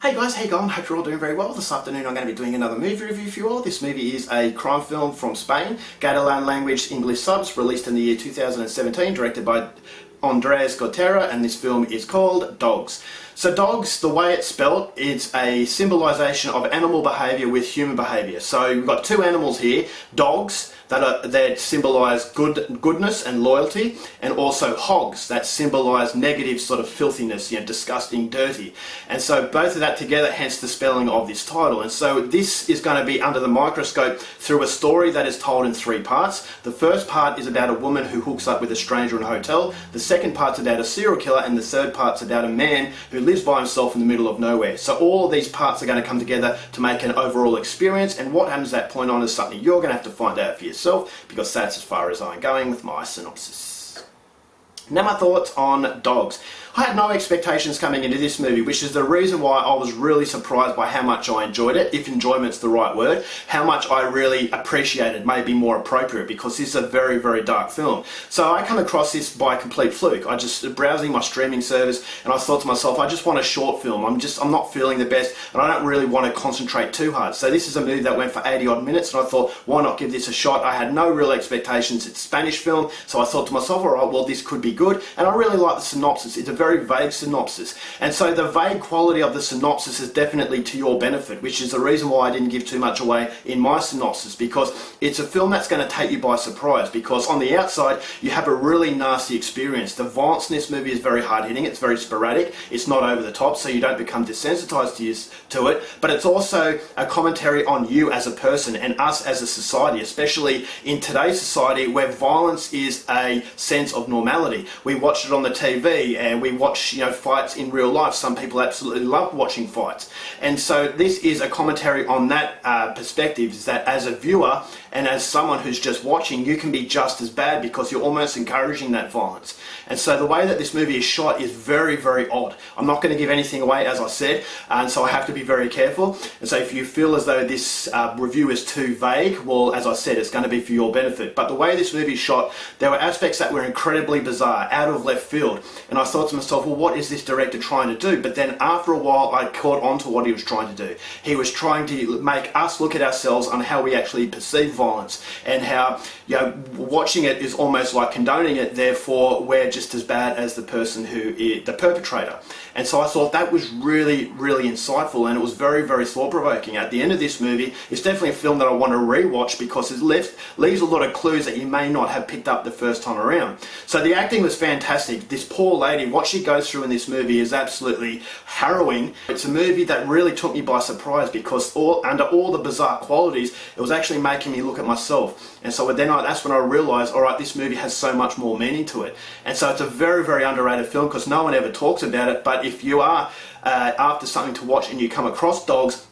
Hey guys, how you going? Hope you're all doing very well. This afternoon I'm going to be doing another movie review for you all. This movie is a crime film from Spain, Catalan language English subs, released in the year 2017, directed by Andres Gotera, and this film is called Dogs. So Dogs, the way it's spelled, it's a symbolisation of animal behaviour with human behaviour. So we've got two animals here, dogs, that symbolise goodness and loyalty, and also hogs that symbolise negative sort of filthiness, disgusting, dirty. And so both of that together, hence the spelling of this title. And so this is going to be under the microscope through a story that is told in three parts. The first part is about a woman who hooks up with a stranger in a hotel. The second part's about a serial killer, and the third part's about a man who lives by himself in the middle of nowhere. So all of these parts are going to come together to make an overall experience, and what happens at that point on is something you're going to have to find out for yourself, because that's as far as I'm going with my synopsis. Now my thoughts on Dogs. I had no expectations coming into this movie, which is the reason why I was really surprised by how much I enjoyed it, if enjoyment's the right word, how much I really appreciated, may be more appropriate, because this is a very, very dark film. So I come across this by complete fluke. I just browsing my streaming service, and I thought to myself, I just want a short film. I'm not feeling the best, and I don't really want to concentrate too hard. So this is a movie that went for 80 odd minutes, and I thought, why not give this a shot? I had no real expectations. It's a Spanish film, so I thought to myself, alright, well this could be good, and I really like the synopsis. It's a very vague synopsis, and so the vague quality of the synopsis is definitely to your benefit, which is the reason why I didn't give too much away in my synopsis, because it's a film that's going to take you by surprise, because on the outside you have a really nasty experience. The violence in this movie is very hard hitting, it's very sporadic, it's not over the top, so you don't become desensitized to it, but it's also a commentary on you as a person and us as a society, especially in today's society where violence is a sense of normality. We watch it on the TV, and we watch fights in real life. Some people absolutely love watching fights, and so this is a commentary on that perspective, is that as a viewer and as someone who's just watching, you can be just as bad because you're almost encouraging that violence. And so the way that this movie is shot is very, very odd. I'm not going to give anything away, as I said, and so I have to be very careful. And so if you feel as though this review is too vague, well, as I said, it's going to be for your benefit. But the way this movie is shot, there were aspects that were incredibly bizarre, out of left field, and I thought to myself, well, what is this director trying to do? But then after a while I caught on to what he was trying to do. He was trying to make us look at ourselves on how we actually perceive violence, and how watching it is almost like condoning it, therefore we're just as bad as the person who is the perpetrator. And so I thought that was really, really insightful, and it was very, very thought-provoking. At the end of this movie, it's definitely a film that I want to rewatch, because it leaves a lot of clues that you may not have picked up the first time around. So the acting was fantastic. This poor lady, what she goes through in this movie is absolutely harrowing. It's a movie that really took me by surprise, because under all the bizarre qualities, it was actually making me look at myself. And so then that's when I realised, alright, this movie has so much more meaning to it. And so it's a very, very underrated film, because no one ever talks about it. But if you are after something to watch and you come across Dogs,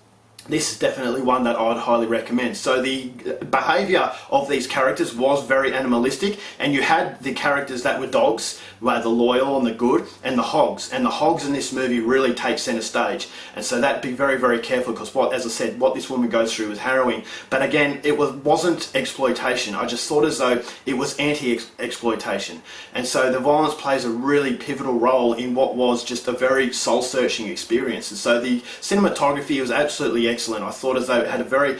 this is definitely one that I would highly recommend. So the behaviour of these characters was very animalistic, and you had the characters that were dogs, the loyal and the good, and the hogs. And the hogs in this movie really take centre stage. And so that, be very, very careful, because as I said, what this woman goes through is harrowing. But again, it wasn't exploitation. I just thought as though it was anti-exploitation. And so the violence plays a really pivotal role in what was just a very soul-searching experience. And so the cinematography was absolutely excellent. I thought as though it had a very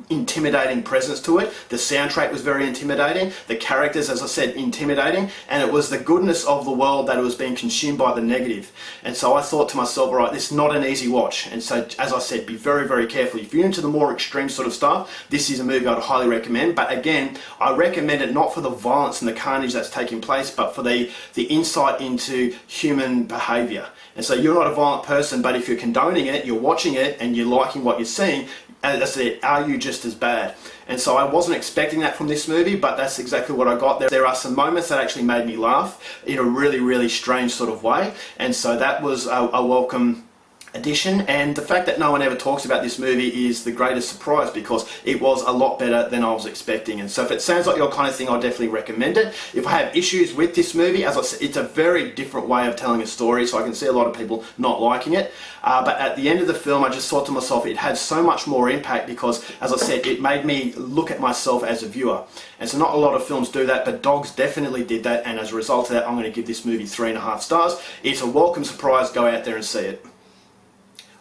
intimidating presence to it. The soundtrack was very intimidating. The characters, as I said, intimidating. And it was the goodness of the world that it was being consumed by the negative. And so I thought to myself, all right, this is not an easy watch. And so, as I said, be very, very careful. If you're into the more extreme sort of stuff, this is a movie I'd highly recommend. But again, I recommend it not for the violence and the carnage that's taking place, but for the insight into human behaviour. And so you're not a violent person, but if you're condoning it, you're watching it, and you're liking what you're seeing, as I said, are you just as bad? And so I wasn't expecting that from this movie, but that's exactly what I got. There are some moments that actually made me laugh in a really, really strange sort of way. And so that was a welcome addition, and the fact that no one ever talks about this movie is the greatest surprise, because it was a lot better than I was expecting. And so if it sounds like your kind of thing, I'll definitely recommend it. If I have issues with this movie, as I said, it's a very different way of telling a story, so I can see a lot of people not liking it. But at the end of the film, I just thought to myself, it had so much more impact, because, as I said, it made me look at myself as a viewer. And so not a lot of films do that, but Dogs definitely did that, and as a result of that, I'm going to give this movie 3.5 stars. It's a welcome surprise. Go out there and see it.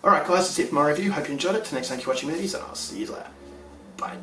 Alright guys, that's it for my review. Hope you enjoyed it. Till next time, keep watching movies, and I'll see you later. Bye.